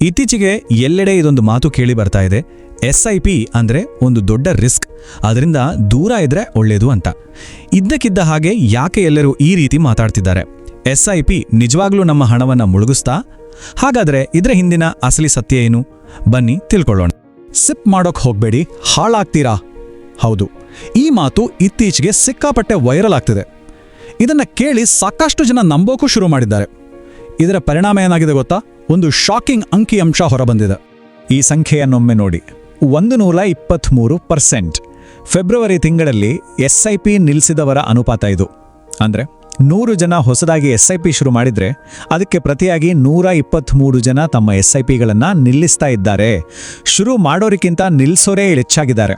ಇತ್ತೀಚೆಗೆ ಎಲ್ಲೆಡೆ ಇದೊಂದು ಮಾತು ಕೇಳಿ ಬರ್ತಾ ಇದೆ. SIP ಅಂದ್ರೆ ಒಂದು ದೊಡ್ಡ ರಿಸ್ಕ್, ಅದರಿಂದ ದೂರ ಇದ್ರೆ ಒಳ್ಳೇದು ಅಂತ. ಇದ್ದಕ್ಕಿದ್ದ ಹಾಗೆ ಯಾಕೆ ಎಲ್ಲರೂ ಈ ರೀತಿ ಮಾತಾಡ್ತಿದ್ದಾರೆ? SIP ನಿಜವಾಗ್ಲೂ ನಮ್ಮ ಹಣವನ್ನ ಮುಳುಗಿಸ್ತಾ? ಹಾಗಾದ್ರೆ ಇದರ ಹಿಂದಿನ ಅಸಲಿ ಸತ್ಯ ಏನು? ಬನ್ನಿ ತಿಳ್ಕೊಳ್ಳೋಣ. ಸಿಪ್ ಮಾಡೋಕ್ ಹೋಗ್ಬೇಡಿ, ಹಾಳಾಗ್ತೀರಾ. ಹೌದು, ಈ ಮಾತು ಇತ್ತೀಚೆಗೆ ಸಿಕ್ಕಾಪಟ್ಟೆ ವೈರಲ್ ಆಗ್ತಿದೆ. ಇದನ್ನ ಕೇಳಿ ಸಾಕಷ್ಟು ಜನ ನಂಬೋಕೂ ಶುರು ಮಾಡಿದ್ದಾರೆ. ಇದರ ಪರಿಣಾಮ ಏನಾಗಿದೆ ಗೊತ್ತಾ? ಒಂದು ಶಾಕಿಂಗ್ ಅಂಕಿಅಂಶ ಹೊರಬಂದಿದೆ. ಈ ಸಂಖ್ಯೆಯನ್ನೊಮ್ಮೆ ನೋಡಿ, 123%. ಫೆಬ್ರವರಿ ತಿಂಗಳಲ್ಲಿ SIP ನಿಲ್ಲಿಸಿದವರ ಅನುಪಾತ ಇದು. ಅಂದ್ರೆ 100 ಜನ ಹೊಸದಾಗಿ SIP ಶುರು ಮಾಡಿದ್ರೆ ಅದಕ್ಕೆ ಪ್ರತಿಯಾಗಿ 123 ಜನ ತಮ್ಮ SIPಗಳನ್ನು ನಿಲ್ಲಿಸ್ತಾ ಇದ್ದಾರೆ. ಶುರು ಮಾಡೋರಿಗಿಂತ ನಿಲ್ಲಿಸೋರೇ ಹೆಚ್ಚಾಗಿದ್ದಾರೆ.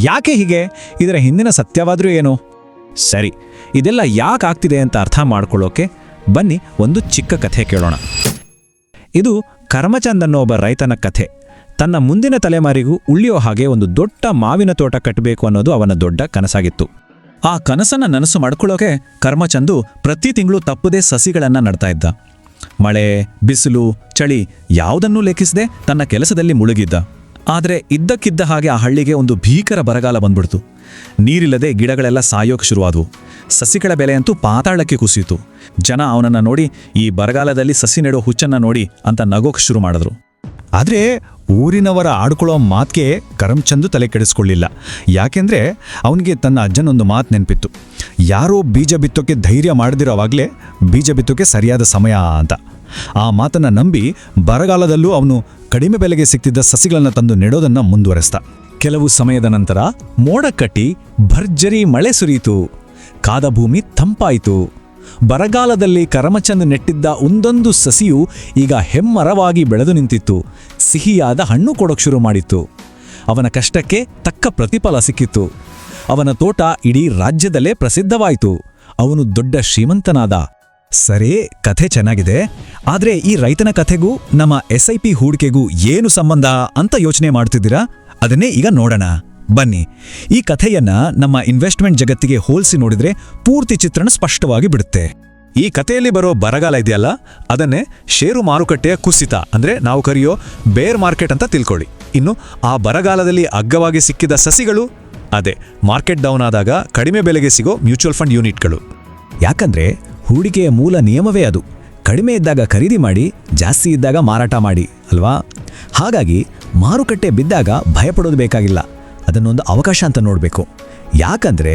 ಯಾಕೆ ಹೀಗೆ? ಇದರ ಹಿಂದಿನ ಸತ್ಯವಾದ್ರೂ ಏನು? ಸರಿ, ಇದೆಲ್ಲ ಯಾಕೆ ಆಗ್ತಿದೆ ಅಂತ ಅರ್ಥ ಮಾಡ್ಕೊಳ್ಳೋಕೆ ಬನ್ನಿ ಒಂದು ಚಿಕ್ಕ ಕಥೆ ಕೇಳೋಣ. ಇದು ಕರ್ಮಚಂದ್ ಅನ್ನೋ ಒಬ್ಬ ರೈತನ ಕಥೆ. ತನ್ನ ಮುಂದಿನ ತಲೆಮಾರಿಗೂ ಉಳಿಯೋ ಹಾಗೆ ಒಂದು ದೊಡ್ಡ ಮಾವಿನ ತೋಟ ಕಟ್ಟಬೇಕು ಅನ್ನೋದು ಅವನ ದೊಡ್ಡ ಕನಸಾಗಿತ್ತು. ಆ ಕನಸನ್ನ ನನಸು ಮಾಡ್ಕೊಳ್ಳೋಕೆ ಕರ್ಮಚಂದು ಪ್ರತಿ ತಿಂಗಳು ತಪ್ಪದೇ ಸಸಿಗಳನ್ನ ನಡ್ತಾ ಇದ್ದ. ಮಳೆ, ಬಿಸಿಲು, ಚಳಿ ಯಾವುದನ್ನೂ ಲೆಕ್ಕಿಸದೆ ತನ್ನ ಕೆಲಸದಲ್ಲಿ ಮುಳುಗಿದ್ದ. ಆದರೆ ಇದ್ದಕ್ಕಿದ್ದ ಹಾಗೆ ಆ ಹಳ್ಳಿಗೆ ಒಂದು ಭೀಕರ ಬರಗಾಲ ಬಂದ್ಬಿಡ್ತು. ನೀರಿಲ್ಲದೆ ಗಿಡಗಳೆಲ್ಲ ಸಾಯೋಕೆ ಶುರುವಾದವು. ಸಸಿಗಳ ಬೆಲೆಯಂತೂ ಪಾತಾಳಕ್ಕೆ ಕುಸಿಯಿತು. ಜನ ಅವನನ್ನ ನೋಡಿ, ಈ ಬರಗಾಲದಲ್ಲಿ ಸಸಿ ನೆಡೋ ಹುಚ್ಚನ್ನ ನೋಡಿ ಅಂತ ನಗೋಕೆ ಶುರು ಮಾಡಿದ್ರು. ಆದರೆ ಊರಿನವರ ಆಡ್ಕೊಳ್ಳೋ ಮಾತಿಗೆ ಕರಮ್ಚಂದ್ ತಲೆ ಕೆಡಿಸ್ಕೊಳ್ಳಿಲ್ಲ. ಯಾಕೆಂದ್ರೆ ಅವನಿಗೆ ತನ್ನ ಅಜ್ಜನೊಂದು ಮಾತು ನೆನಪಿತ್ತು. ಯಾರೋ ಬೀಜ ಬಿತ್ತೋಕೆ ಧೈರ್ಯ ಮಾಡದಿರೋವಾಗಲೇ ಬೀಜ ಬಿತ್ತೋಕೆ ಸರಿಯಾದ ಸಮಯ ಅಂತ. ಆ ಮಾತನ್ನ ನಂಬಿ ಬರಗಾಲದಲ್ಲೂ ಅವನು ಕಡಿಮೆ ಬೆಲೆಗೆ ಸಿಕ್ತಿದ್ದ ಸಸಿಗಳನ್ನು ತಂದು ನೆಡೋದನ್ನ ಮುಂದುವರೆಸ್ತ. ಕೆಲವು ಸಮಯದ ನಂತರ ಮೋಡ ಕಟ್ಟಿ ಭರ್ಜರಿ ಮಳೆ ಸುರಿಯಿತು. ಕಾದ ಭೂಮಿ ತಂಪಾಯಿತು. ಬರಗಾಲದಲ್ಲಿ ಕರಮಚಂದ್ ನೆಟ್ಟಿದ್ದ ಒಂದೊಂದು ಸಸಿಯು ಈಗ ಹೆಮ್ಮರವಾಗಿ ಬೆಳೆದು ನಿಂತಿತ್ತು. ಸಿಹಿಯಾದ ಹಣ್ಣು ಕೊಡೋಕ್ ಶುರು ಮಾಡಿತ್ತು. ಅವನ ಕಷ್ಟಕ್ಕೆ ತಕ್ಕ ಪ್ರತಿಫಲ ಸಿಕ್ಕಿತ್ತು. ಅವನ ತೋಟ ಇಡೀ ರಾಜ್ಯದಲ್ಲೇ ಪ್ರಸಿದ್ಧವಾಯಿತು. ಅವನು ದೊಡ್ಡ ಶ್ರೀಮಂತನಾದ. ಸರಿ, ಕಥೆ ಚೆನ್ನಾಗಿದೆ. ಆದ್ರೆ ಈ ರೈತನ ಕಥೆಗೂ ನಮ್ಮ SIP ಹೂಡಿಕೆಗೂ ಏನು ಸಂಬಂಧ ಅಂತ ಯೋಚನೆ ಮಾಡ್ತಿದ್ದೀರಾ? ಅದನ್ನೇ ಈಗ ನೋಡೋಣ ಬನ್ನಿ. ಈ ಕಥೆಯನ್ನ ನಮ್ಮ ಇನ್ವೆಸ್ಟ್ಮೆಂಟ್ ಜಗತ್ತಿಗೆ ಹೋಲಿಸಿ ನೋಡಿದ್ರೆ ಪೂರ್ತಿ ಚಿತ್ರಣ ಸ್ಪಷ್ಟವಾಗಿ ಬಿಡುತ್ತೆ. ಈ ಕಥೆಯಲ್ಲಿ ಬರೋ ಬರಗಾಲ ಇದೆಯಲ್ಲ, ಅದನ್ನೇ ಷೇರು ಮಾರುಕಟ್ಟೆಯ ಕುಸಿತ ಅಂದ್ರೆ ನಾವು ಕರೆಯೋ ಬೇರ್ ಮಾರ್ಕೆಟ್ ಅಂತ ತಿಳ್ಕೊಳ್ಳಿ. ಇನ್ನು ಆ ಬರಗಾಲದಲ್ಲಿ ಅಗ್ಗವಾಗಿ ಸಿಕ್ಕಿದ ಸಸಿಗಳು, ಅದೇ ಮಾರ್ಕೆಟ್ ಡೌನ್ ಆದಾಗ ಕಡಿಮೆ ಬೆಲೆಗೆ ಸಿಗೋ ಮ್ಯೂಚುವಲ್ ಫಂಡ್ ಯೂನಿಟ್ಗಳು. ಯಾಕಂದ್ರೆ ಹೂಡಿಕೆಯ ಮೂಲ ನಿಯಮವೇ ಅದು. ಕಡಿಮೆ ಇದ್ದಾಗ ಖರೀದಿ ಮಾಡಿ, ಜಾಸ್ತಿ ಇದ್ದಾಗ ಮಾರಾಟ ಮಾಡಿ ಅಲ್ವಾ? ಹಾಗಾಗಿ ಮಾರುಕಟ್ಟೆ ಬಿದ್ದಾಗ ಭಯಪಡೋದು ಬೇಕಾಗಿಲ್ಲ. ಅದನ್ನೊಂದು ಅವಕಾಶ ಅಂತ ನೋಡಬೇಕು. ಯಾಕಂದ್ರೆ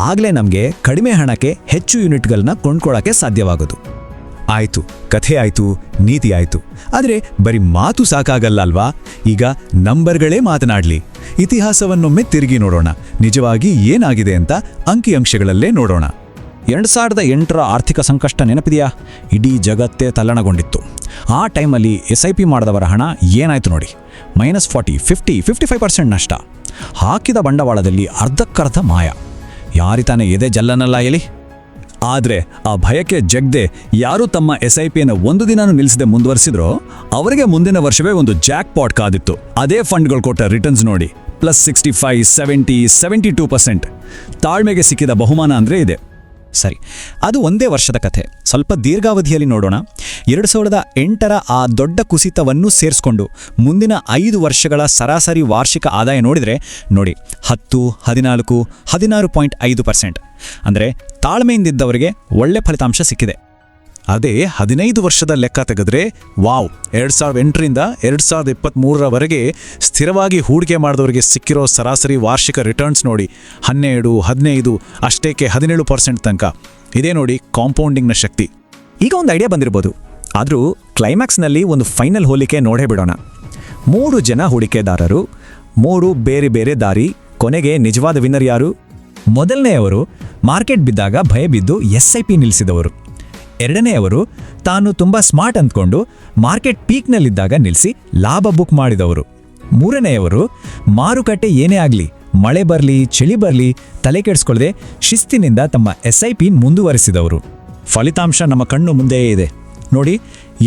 ಆಗಲೇ ನಮಗೆ ಕಡಿಮೆ ಹಣಕ್ಕೆ ಹೆಚ್ಚು ಯೂನಿಟ್ಗಳನ್ನ ಕೊಂಡ್ಕೊಳ್ಳೋಕ್ಕೆ ಸಾಧ್ಯವಾಗೋದು. ಆಯ್ತು, ಕಥೆ ಆಯ್ತು, ನೀತಿ ಆಯ್ತು. ಆದರೆ ಬರೀ ಮಾತು ಸಾಕಾಗಲ್ಲ ಅಲ್ವಾ? ಈಗ ನಂಬರ್ಗಳೇ ಮಾತನಾಡಲಿ. ಇತಿಹಾಸವನ್ನೊಮ್ಮೆ ತಿರುಗಿ ನೋಡೋಣ. ನಿಜವಾಗಿ ಏನಾಗಿದೆ ಅಂತ ಅಂಕಿಅಂಶಗಳಲ್ಲೇ ನೋಡೋಣ. 2008ರ ಆರ್ಥಿಕ ಸಂಕಷ್ಟ ನೆನಪಿದೆಯಾ? ಇಡೀ ಜಗತ್ತೇ ತಲ್ಲಣಗೊಂಡಿತ್ತು. ಆ ಟೈಮಲ್ಲಿ SIP ಮಾಡಿದವರ ಹಣ ಏನಾಯ್ತು ನೋಡಿ. -40, 50, 55% ನಷ್ಟ. ಹಾಕಿದ ಬಂಡವಾಳದಲ್ಲಿ ಅರ್ಧಕ್ಕರ್ಧ ಮಾಯ. ಯಾರಿತಾನೆ ಎದೆ ಜಲ್ಲನಲ್ಲ ಎಲಿ? ಆದರೆ ಆ ಭಯಕ್ಕೆ ಜಗ್ದೆ ಯಾರು ತಮ್ಮ SIPಯನ್ನು ಒಂದು ದಿನಾನು ನಿಲ್ಲಿಸದೆ ಮುಂದುವರಿಸಿದ್ರೋ ಅವರಿಗೆ ಮುಂದಿನ ವರ್ಷವೇ ಒಂದು ಜಾಕ್ ಪಾಟ್ ಕಾದಿತ್ತು. ಅದೇ ಫಂಡ್ಗಳು ಕೊಟ್ಟ ರಿಟರ್ನ್ಸ್ ನೋಡಿ, +65, 70, 72%. ತಾಳ್ಮೆಗೆ ಸಿಕ್ಕಿದ ಬಹುಮಾನ ಅಂದರೆ ಇದೆ. ಸರಿ, ಅದು ಒಂದೇ ವರ್ಷದ ಕಥೆ. ಸ್ವಲ್ಪ ದೀರ್ಘಾವಧಿಯಲ್ಲಿ ನೋಡೋಣ. 2008ರ ಆ ದೊಡ್ಡ ಕುಸಿತವನ್ನು ಸೇರಿಸ್ಕೊಂಡು ಮುಂದಿನ 5 ವರ್ಷಗಳ ಸರಾಸರಿ ವಾರ್ಷಿಕ ಆದಾಯ ನೋಡಿದರೆ ನೋಡಿ, 10, 14, 16.5%. ಅಂದರೆ ತಾಳ್ಮೆಯಿಂದಿದ್ದವರಿಗೆ ಒಳ್ಳೆ ಫಲಿತಾಂಶ ಸಿಕ್ಕಿದೆ. ಅದೇ 15 ವರ್ಷದ ಲೆಕ್ಕ ತೆಗೆದ್ರೆ ವಾವ್, 2008ರಿಂದ 2023ರವರೆಗೆ ಸ್ಥಿರವಾಗಿ ಹೂಡಿಕೆ ಮಾಡಿದವರಿಗೆ ಸಿಕ್ಕಿರೋ ಸರಾಸರಿ ವಾರ್ಷಿಕ ರಿಟರ್ನ್ಸ್ ನೋಡಿ, 12, 15, ಅಷ್ಟೇಕೆ 17% ತನಕ. ಇದೇ ನೋಡಿ ಕಾಂಪೌಂಡಿಂಗ್ನ ಶಕ್ತಿ. ಈಗ ಒಂದು ಐಡಿಯಾ ಬಂದಿರ್ಬೋದು. ಆದರೂ ಕ್ಲೈಮ್ಯಾಕ್ಸ್ನಲ್ಲಿ ಒಂದು ಫೈನಲ್ ಹೋಲಿಕೆ ನೋಡೇ ಬಿಡೋಣ. 3 ಜನ ಹೂಡಿಕೆದಾರರು, 3 ಬೇರೆ ಬೇರೆ ದಾರಿ. ಕೊನೆಗೆ ನಿಜವಾದ ವಿನ್ನರ್ ಯಾರು? ಮೊದಲನೆಯವರು ಮಾರ್ಕೆಟ್ ಬಿದ್ದಾಗ ಭಯ ಬಿದ್ದು SIP ನಿಲ್ಲಿಸಿದವರು. ಎರಡನೆಯವರು ತಾನು ತುಂಬ ಸ್ಮಾರ್ಟ್ ಅಂದ್ಕೊಂಡು ಮಾರ್ಕೆಟ್ ಪೀಕ್ನಲ್ಲಿದ್ದಾಗ ನಿಲ್ಲಿಸಿ ಲಾಭ ಬುಕ್ ಮಾಡಿದವರು. ಮೂರನೆಯವರು ಮಾರುಕಟ್ಟೆ ಏನೇ ಆಗಲಿ, ಮಳೆ ಬರಲಿ, ಚಳಿ ಬರಲಿ ತಲೆ ಕೆಡಿಸ್ಕೊಳ್ಳದೆ ಶಿಸ್ತಿನಿಂದ ತಮ್ಮ SIP ಮುಂದುವರಿಸಿದವರು. ಫಲಿತಾಂಶ ನಮ್ಮ ಕಣ್ಣು ಮುಂದೆಯೇ ಇದೆ ನೋಡಿ.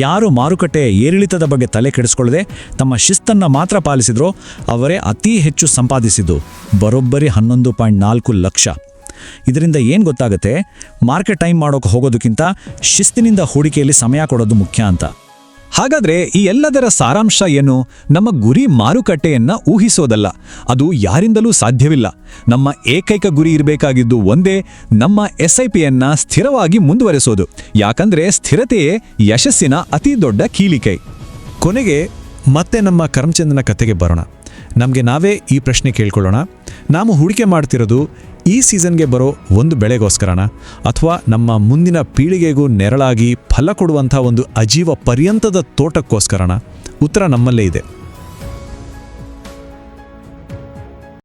ಯಾರು ಮಾರುಕಟ್ಟೆ ಏರಿಳಿತದ ಬಗ್ಗೆ ತಲೆ ಕೆಡಿಸ್ಕೊಳ್ಳದೆ ತಮ್ಮ ಶಿಸ್ತನ್ನು ಮಾತ್ರ ಪಾಲಿಸಿದ್ರೋ ಅವರೇ ಅತಿ ಹೆಚ್ಚು ಸಂಪಾದಿಸಿದ್ದು, ಬರೋಬ್ಬರಿ 11.4 ಲಕ್ಷ. ಇದರಿಂದ ಏನು ಗೊತ್ತಾಗುತ್ತೆ? ಮಾರ್ಕೆಟ್ ಟೈಮ್ ಮಾಡೋಕೆ ಹೋಗೋದಕ್ಕಿಂತ ಶಿಸ್ತಿನಿಂದ ಹೂಡಿಕೆಯಲ್ಲಿ ಸಮಯ ಕೊಡೋದು ಮುಖ್ಯ ಅಂತ. ಹಾಗಾದ್ರೆ ಈ ಎಲ್ಲದರ ಸಾರಾಂಶ ಏನು? ನಮ್ಮ ಗುರಿ ಮಾರುಕಟ್ಟೆಯನ್ನ ಊಹಿಸೋದಲ್ಲ, ಅದು ಯಾರಿಂದಲೂ ಸಾಧ್ಯವಿಲ್ಲ. ನಮ್ಮ ಏಕೈಕ ಗುರಿ ಇರಬೇಕಾಗಿದ್ದು ಒಂದೇ, ನಮ್ಮ SIPಯನ್ನ ಸ್ಥಿರವಾಗಿ ಮುಂದುವರೆಸೋದು. ಯಾಕಂದ್ರೆ ಸ್ಥಿರತೆಯೇ ಯಶಸ್ಸಿನ ಅತಿ ದೊಡ್ಡ ಕೀಲಿಕೈ. ಕೊನೆಗೆ ಮತ್ತೆ ನಮ್ಮ ಕರ್ಮಚಂದ್ರನ ಕತೆಗೆ ಬರೋಣ. ನಮಗೆ ನಾವೇ ಈ ಪ್ರಶ್ನೆ ಕೇಳ್ಕೊಳ್ಳೋಣ, ನಾವು ಹೂಡಿಕೆ ಮಾಡ್ತಿರೋದು ಈ ಸೀಸನ್ಗೆ ಬರೋ ಒಂದು ಬೆಳೆಗೋಸ್ಕರನ, ಅಥವಾ ನಮ್ಮ ಮುಂದಿನ ಪೀಳಿಗೆಗೂ ನೆರಳಾಗಿ ಫಲ ಕೊಡುವಂಥ ಒಂದು ಅಜೀವ ಪರ್ಯಂತದ ತೋಟಕ್ಕೋಸ್ಕರನ? ಉತ್ತರ ನಮ್ಮಲ್ಲೇ ಇದೆ.